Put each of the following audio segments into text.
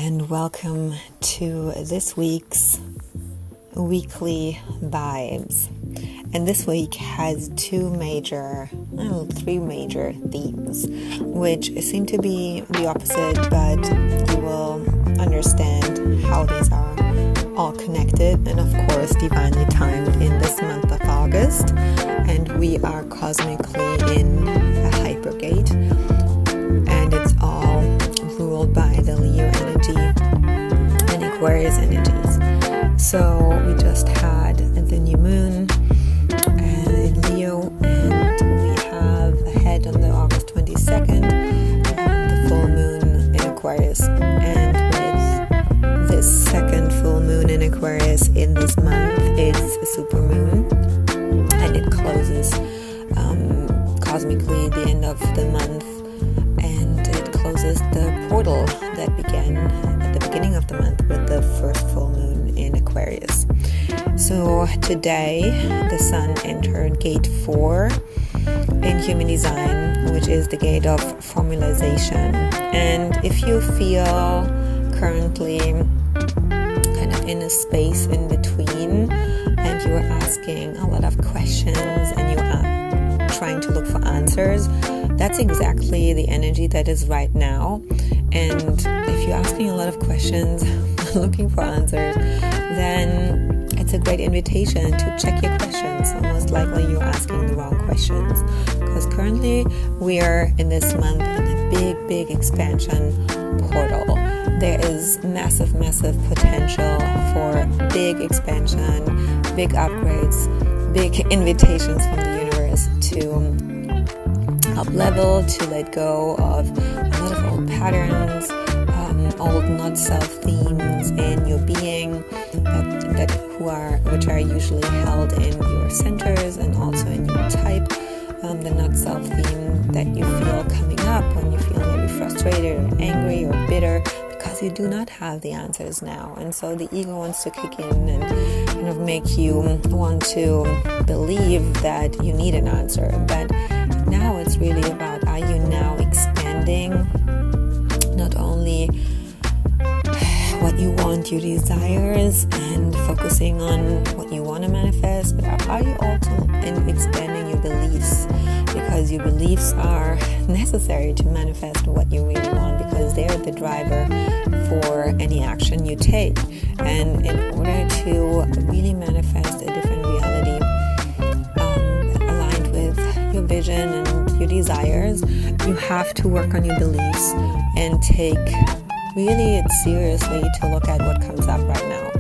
and welcome to this week's weekly vibes. And this week has three major themes, which seem to be the opposite, but you will understand how these are all connected and of course divinely timed in this month of August. And we are cosmically in a hypergate, and it's all ruled by the Leo energy and Aquarius energies. So we just had the new moon in Leo, and we have ahead on the August 22nd the full moon in Aquarius. And with this second full moon in Aquarius in this month, it's a super moon, and it closes cosmically the end of the month, and it closes the portal that began at the beginning of the month with the first full moon in Aquarius. So today the sun entered gate 4 in human design, which is the gate of formalization. And if you feel currently kind of in a space in between, and you are asking a lot of questions and you are trying to look for answers, that's exactly the energy that is right now. And if you're asking a lot of questions, looking for answers, then it's a great invitation to check your questions. Most likely you're asking the wrong questions, because currently we are in this month in a big expansion portal. There is massive potential for big expansion, big upgrades, big invitations from the universe to up level, to let go of a lot of old patterns, old not self themes in your being which are usually held in your centers and also in your type. The not self theme that you feel coming up when you feel maybe frustrated or angry or bitter, because you do not have the answers now. And so the ego wants to kick in and kind of make you want to believe that you need an answer. But now it's really about, are you now expanding not only what you want, your desires, and focusing on what you want to manifest, but are you also expanding your beliefs? Because your beliefs are necessary to manifest what you really want, because they're the driver for any action you take. And in order to really manifest a different reality aligned with your vision and your desires, you have to work on your beliefs and take really it seriously to look at what comes up right now.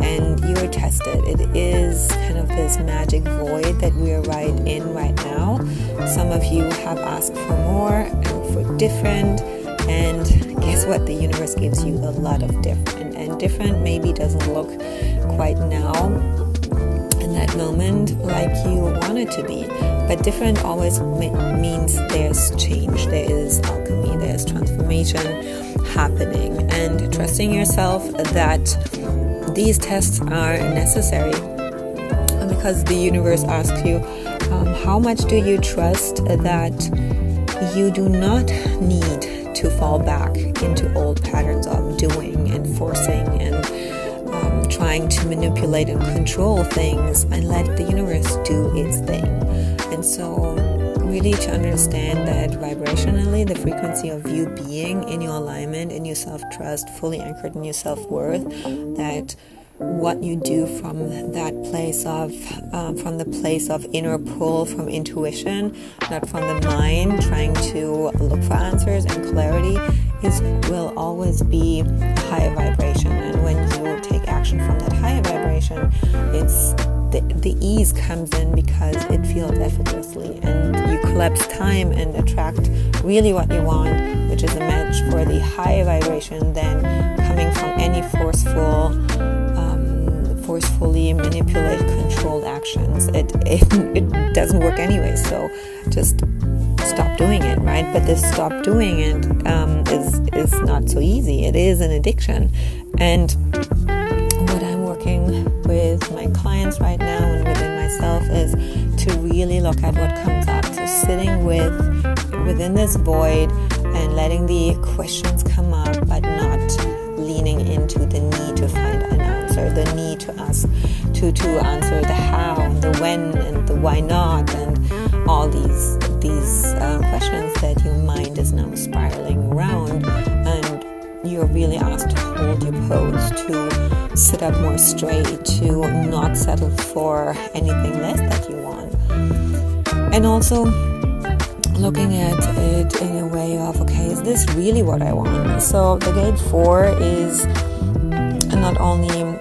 And you are tested. It is kind of this magic void that we are right in right now. Some of you have asked for more and for different, and guess what? The universe gives you a lot of different, and different maybe doesn't look quite now in that moment like you want it to be, but different always means there's change, there is alchemy, there's transformation happening, and trusting yourself that these tests are necessary, because the universe asks you, how much do you trust that you do not need to fall back into old patterns of doing and forcing and trying to manipulate and control things, and let the universe do its thing. And so really to understand that vibrationally, the frequency of you being in your alignment, in your self-trust, fully anchored in your self-worth, that what you do from that place of from the place of inner pull, from intuition, not from the mind trying to look for answers and clarity, will always be a higher vibration. And when you take action from that higher vibration, it's the ease comes in because it feels effortlessly, and you collapse time and attract really what you want, which is a match for the higher vibration than coming from any forcefully manipulated, controlled actions. It doesn't work anyway, so just stop doing it, right? But this stop doing it is not so easy. It is an addiction. And what I'm working with my clients right now and within myself is to really look at what comes up. So sitting within this void and letting the questions come up, but not leaving to answer the how and the when and the why not and all these questions that your mind is now spiraling around, and you're really asked to hold your pose, to sit up more straight, to not settle for anything less that you want. And also looking at it in a way of, okay, is this really what I want? So the gate 4 is not only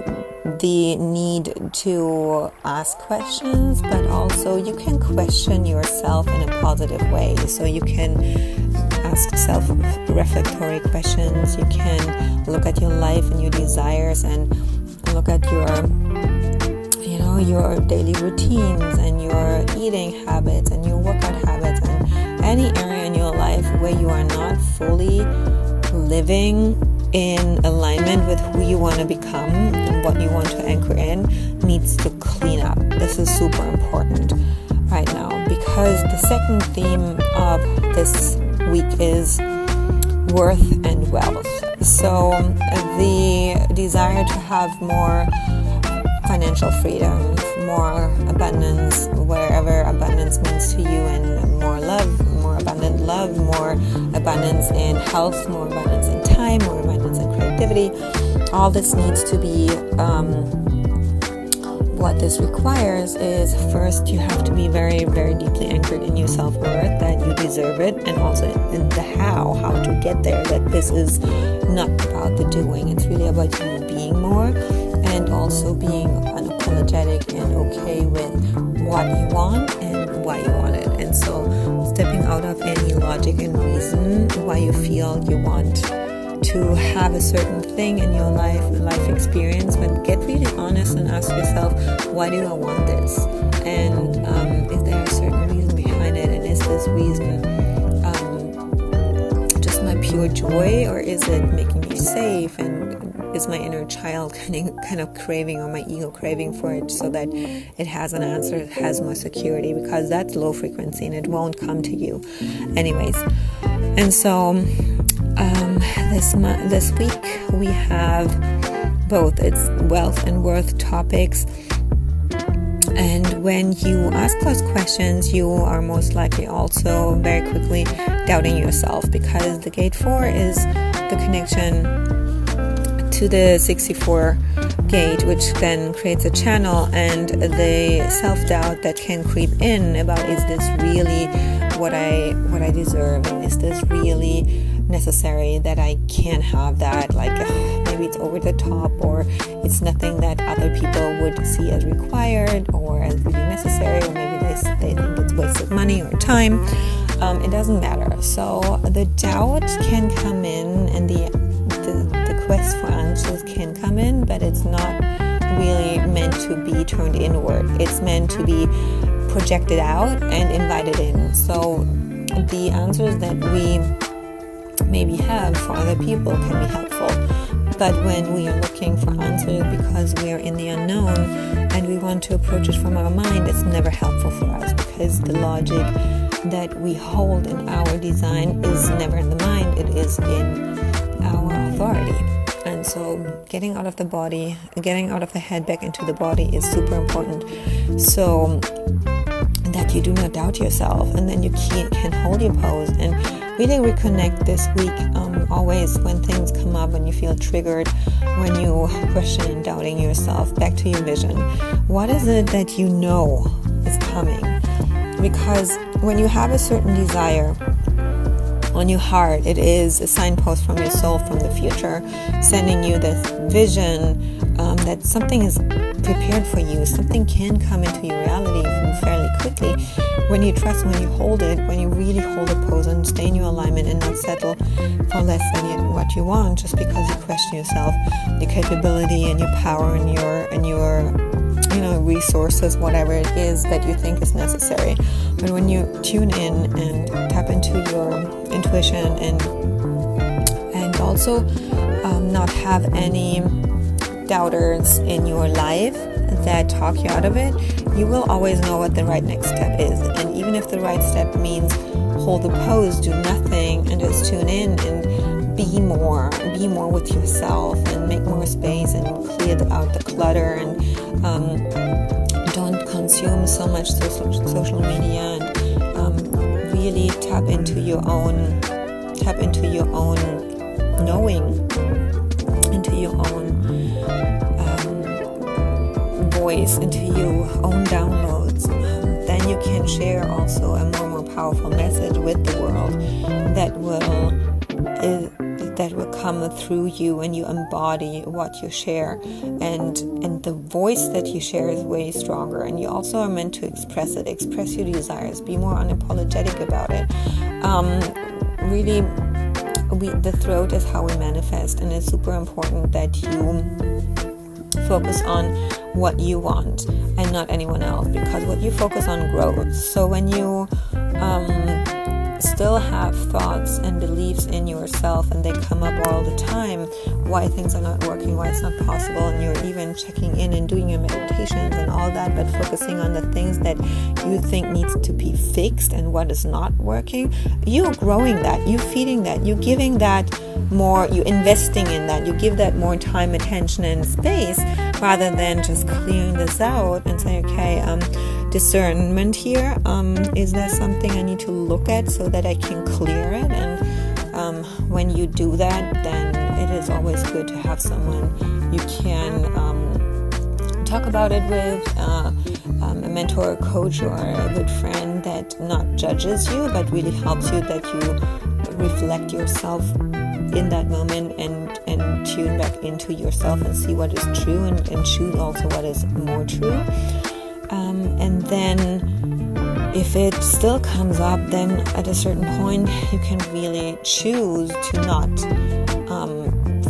the need to ask questions, but also you can question yourself in a positive way. So you can ask self-reflectory questions. You can look at your life and your desires and look at your daily routines and your eating habits and your workout habits and any area in your life where you are not fully living in alignment with who you want to become and what you want to anchor in needs to clean up. This is super important right now, because the second theme of this week is worth and wealth. So the desire to have more financial freedom, more abundance, wherever abundance means to you, and more love, more abundant love, more abundance in health, more abundance in time, more abundance in creativity. All this needs to be, what this requires is, first you have to be very, very deeply anchored in your self-worth, that you deserve it, and also in the how to get there, that this is not about the doing, it's really about you being more, and also being unapologetic and okay with what you want and why you want it. And so stepping out of any logic and reason why you feel you want to have a certain thing in your life experience, but get really honest and ask yourself, why do I want this? And is there a certain reason behind it? And is this reason just my pure joy, or is it making me safe? And is my inner child kind of craving, or my ego craving for it, so that it has an answer, it has more security, because that's low frequency and it won't come to you anyways. And so this week we have both, it's wealth and worth topics. And when you ask those questions, you are most likely also very quickly doubting yourself, because the gate 4 is the connection to the 64 gate, which then creates a channel, and the self-doubt that can creep in about, is this really what I deserve, and is this really necessary, that I can have that, like maybe it's over the top, or it's nothing that other people would see as required or as really necessary, or maybe they think it's wasted money or time. It doesn't matter. So the doubt can come in, and the quest for answers can come in, but it's not really meant to be turned inward. It's meant to be projected out and invited in. So the answers that we maybe have for other people can be helpful, but when we are looking for answers because we are in the unknown and we want to approach it from our mind, it's never helpful for us, because the logic that we hold in our design is never in the mind, it is in our authority. And so getting out of the body, getting out of the head back into the body is super important, so that you do not doubt yourself, and then you can hold your pose and really reconnect this week. Always when things come up, when you feel triggered, when you question and doubting yourself, back to your vision. What is it that you know is coming? Because when you have a certain desire on your heart, it is a signpost from your soul, from the future, sending you this vision that something is prepared for you. Something can come into your reality fairly quickly when you trust, when you hold it, when you really hold a pose and stay in your alignment and not settle for less than what you want, just because you question yourself, your capability and your power and your resources, whatever it is that you think is necessary. But when you tune in and tap into your intuition and also not have any doubters in your life that talk you out of it, you will always know what the right next step is. And even if the right step means hold the pose, do nothing, and just tune in and be more with yourself, and make more space, and clear out the clutter, and don't consume so much social media, and really tap into your own knowing, into your own voice, into your own downloads. Then you can share also a more powerful message with the world that will come through you, and you embody what you share, and the voice that you share is way stronger, and you also are meant to express your desires, be more unapologetic about it. Really, the throat is how we manifest, and it's super important that you focus on what you want and not anyone else, because what you focus on grows. So when you still have thoughts and beliefs in yourself, and they come up all the time, why things are not working, why it's not possible, and you're even checking in and doing your meditations and all that, but focusing on the things that you think needs to be fixed and what is not working, you're growing that, you're feeding that, you're giving that more, you're investing in that, you give that more time, attention, and space, rather than just clearing this out and say, okay, discernment here, is there something I need to look at so that I can clear it? And when you do that, then it is always good to have someone you can talk about it with, a mentor, a coach, or a good friend that not judges you, but really helps you, that you reflect yourself in that moment, and tune back into yourself and see what is true, and choose also what is more true. And then if it still comes up, then at a certain point you can really choose to not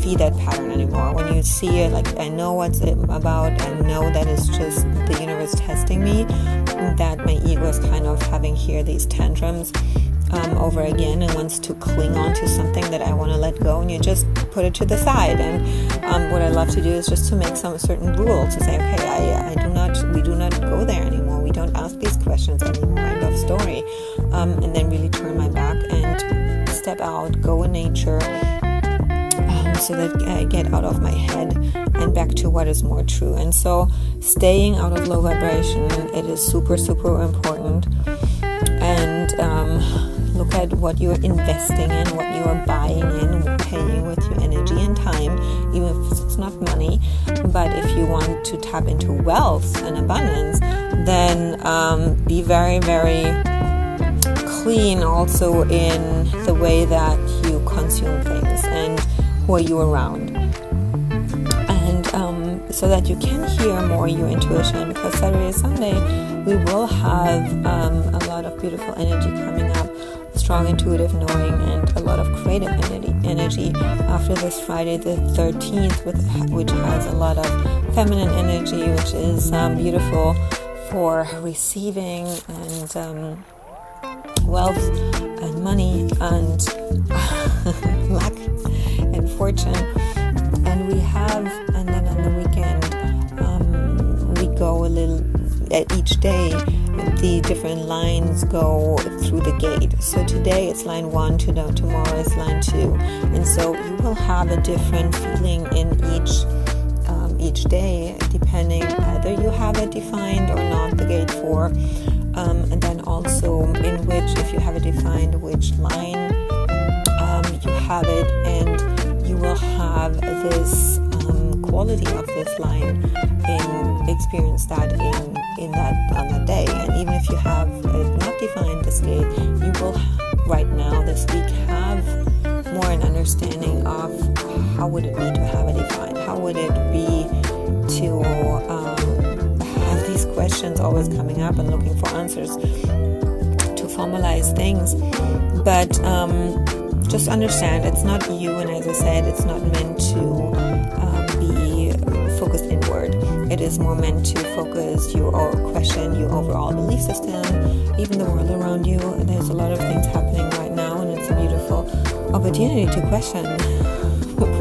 feed that pattern anymore. When you see it, like, I know what's it about, I know that it's just the universe testing me, that my ego is kind of having here these tantrums over again, and wants to cling on to something that I want to let go, and you just put it to the side. And what I love to do is just to make some certain rules, to say, okay, we do not go there anymore, we don't ask these questions anymore, end of story. And then really turn my back and step out, go in nature, so that I get out of my head and back to what is more true. And so staying out of low vibration, it is super, super important. And look at what you're investing in, what you are buying in, paying with your energy and time, even if it's not money. But if you want to tap into wealth and abundance, then be very, very clean also in the way that you consume things and who are you around. And so that you can hear more your intuition, because Saturday, Sunday, we will have a lot of beautiful energy coming up, strong intuitive knowing, and a lot of creative energy after this Friday the 13th, which has a lot of feminine energy, which is beautiful for receiving, and wealth and money and luck and fortune. And we have, and then on the weekend we go a little at each day, the different lines go through the gate. So today it's line 1, tomorrow is line 2, and so you will have a different feeling in each day, depending either you have it defined or not, the gate 4, and then also in which, if you have it defined, which line you have it, and you will have this quality of this line and experience that in that on that day. And even if you have it not defined this gate, you will right now this week have more an understanding of how would it be to have it defined, how would it be to have these questions always coming up and looking for answers, to formalize things. But just understand it's not you, and as I said, it's not meant to be focused inward. It is more meant to focus you or question your overall belief system, even the world around you. And there's a lot of things happening right now, and it's a beautiful opportunity to question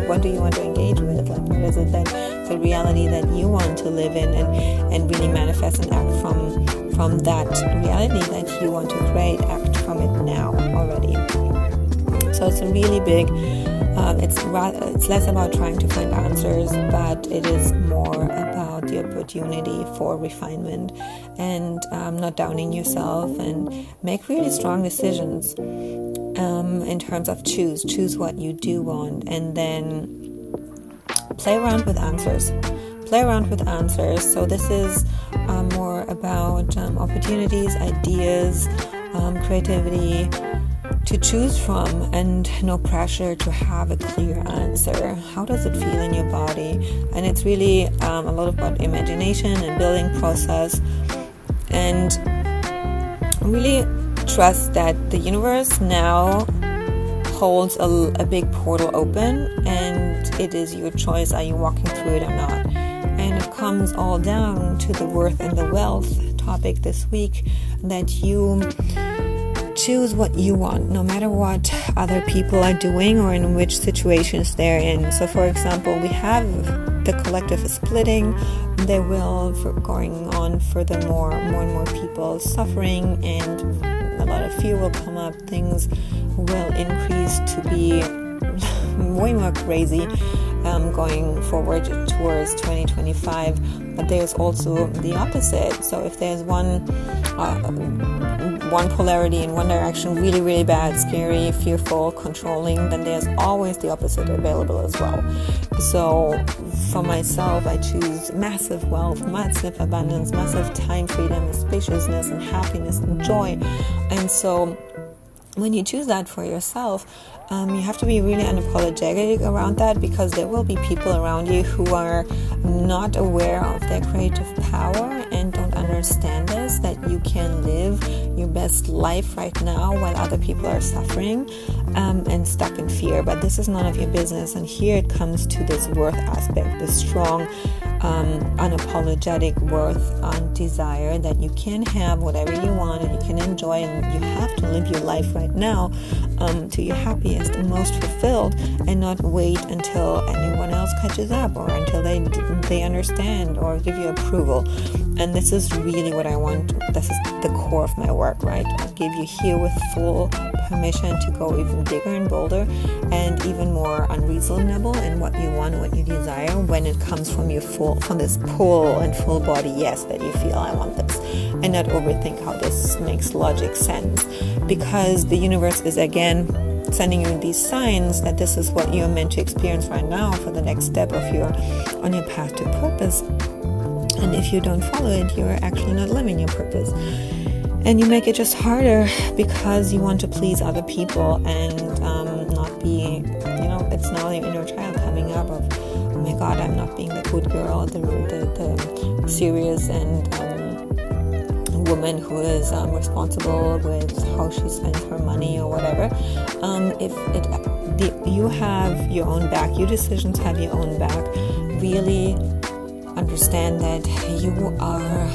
what do you want to engage with, like what is it that the reality that you want to live in, and really manifest and act from that reality that you want to create, act from it now already. So it's a really big It's less about trying to find answers, but it is more about the opportunity for refinement and not downing yourself, and make really strong decisions in terms of choose what you do want, and then play around with answers. So this is more about opportunities, ideas, creativity to choose from, and no pressure to have a clear answer. How does it feel in your body? And it's really a lot about imagination and building process, and really trust that the universe now holds a big portal open, and it is your choice. Are you walking through it or not? And it comes all down to the worth and the wealth topic this week, that you choose what you want, no matter what other people are doing or in which situations they're in. So for example, we have the collective is splitting. There will, going on furthermore, more and more people suffering, and a lot of fear will come up. Things will increase to be way more crazy going forward towards 2025. But there's also the opposite. So if there's one polarity in one direction, really, really bad, scary, fearful, controlling, then there's always the opposite available as well. So for myself, I choose massive wealth, massive abundance, massive time freedom, spaciousness, and happiness and joy. And so when you choose that for yourself, you have to be really unapologetic around that, because there will be people around you who are not aware of their creative power and don't understand this, that you can live your best life right now while other people are suffering and stuck in fear. But this is none of your business. And here it comes to this worth aspect, this strong unapologetic worth and desire that you can have whatever you want and you can enjoy, and you have to live your life right now to your happiest and most fulfilled, and not wait until anyone else catches up or until they understand or give you approval. And this is really what I want. This is the core of my work, right? I give you here with full permission to go even bigger and bolder and even more unreasonable in what you want, what you desire, when it comes from this pull and full body yes that you feel I want this, and not overthink how this makes logic sense, because the universe is again sending you these signs that this is what you're meant to experience right now for the next step on your path to purpose. And if you don't follow it, you're actually not living your purpose. And you make it just harder because you want to please other people and not be, it's now the inner child coming up of, oh my God, I'm not being the good girl, the serious and woman who is responsible with how she spends her money or whatever. You have your own back, your decisions have your own back. Really understand that you are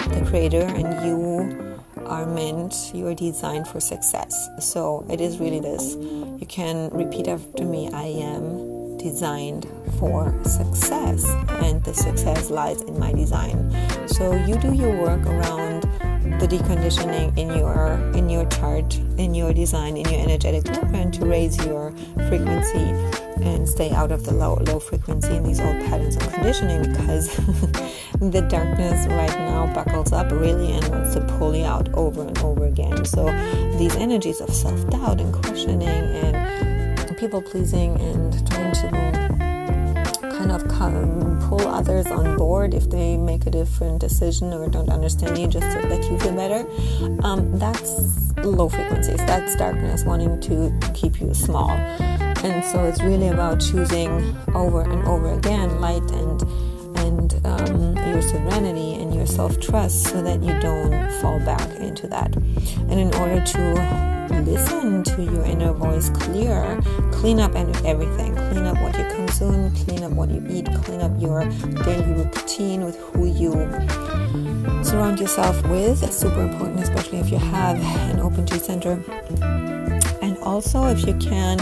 the creator and you are designed for success. So it is really this. You can repeat after me, I am designed for success, and the success lies in my design. So you do your work around the deconditioning in your chart, in your design, in your energetic blueprint to raise your frequency and stay out of the low frequency in these old patterns of conditioning, because the darkness right now buckles up really and wants to pull you out over and over again. So these energies of self-doubt and questioning and people-pleasing and trying to kind of pull others on board if they make a different decision or don't understand you just so that you feel better, that's low frequencies. That's darkness wanting to keep you small. And so it's really about choosing over and over again light and your serenity and your self-trust, so that you don't fall back into that. And in order to listen to your inner voice clear, clean up everything. Clean up what you consume, clean up what you eat, clean up your daily routine with who you surround yourself with. It's super important, especially if you have an open G center. And also if you can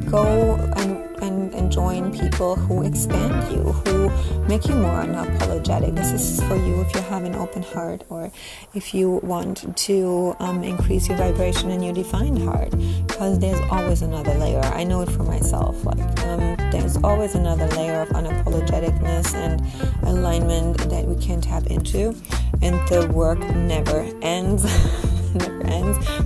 go and join people who expand you, who make you more unapologetic. This is for you if you have an open heart, or if you want to increase your vibration in your defined heart, because there's always another layer. I know it for myself. There's always another layer of unapologeticness and alignment that we can tap into, and the work never ends.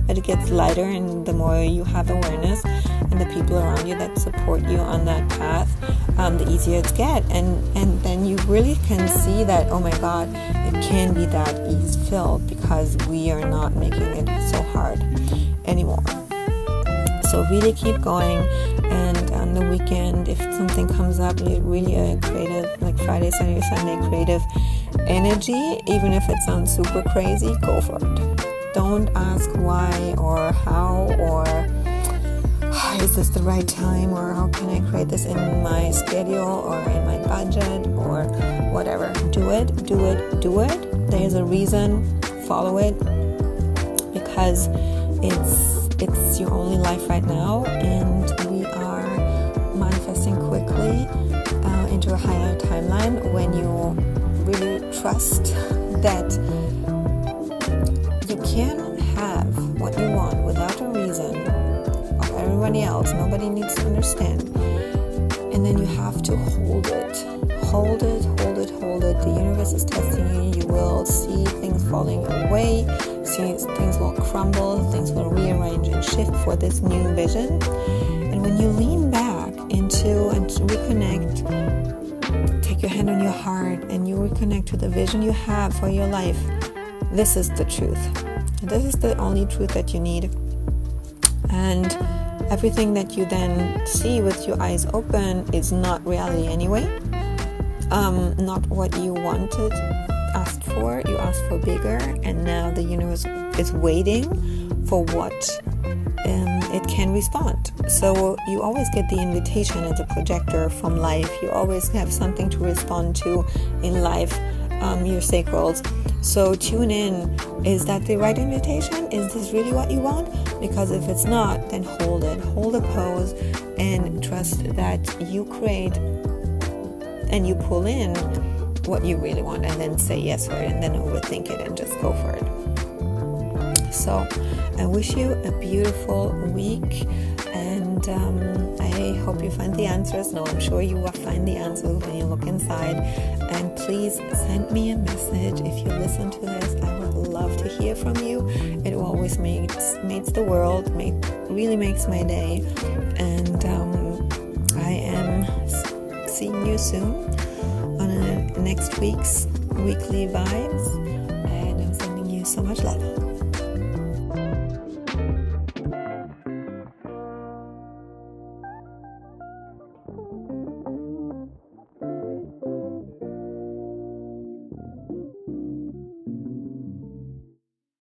But it gets lighter, and the more you have awareness and the people around you that support you on that path, the easier it gets, and then you really can see that, oh my God, it can be that ease-filled because we are not making it so hard anymore. So really keep going, and on the weekend, if something comes up, you're really a creative, like Friday, Saturday, Sunday, creative energy, even if it sounds super crazy, go for it. Don't ask why or how or is this the right time, or how can I create this in my schedule or in my budget or whatever. Do it. There's a reason. Follow it, because it's your only life right now, and we are manifesting quickly into a higher timeline when you really trust that you can have what you want without a reason of everybody else. Nobody needs to understand. And then you have to hold it. The universe is testing you. You will see things falling away. Things will crumble. Things will rearrange and shift for this new vision. And when you lean back into and reconnect, take your hand on your heart and you reconnect to the vision you have for your life. This is the truth. This is the only truth that you need. And everything that you then see with your eyes open is not reality anyway. Not what you wanted, asked for. You asked for bigger, and now the universe is waiting for what it can respond. So you always get the invitation as a projector from life. You always have something to respond to in life, your sacrals. So tune in. Is that the right invitation? Is this really what you want? Because if it's not, then hold it. Hold a pose and trust that you create and you pull in what you really want, and then say yes for it, and then overthink it and just go for it. So I wish you a beautiful week, and I hope you find the answers. No, I'm sure you will find the answers when you look inside. And please send me a message if you listen to this. I would love to hear from you. It always makes the world, really makes my day. And I am seeing you soon on next week's weekly vibes, and I'm sending you so much love.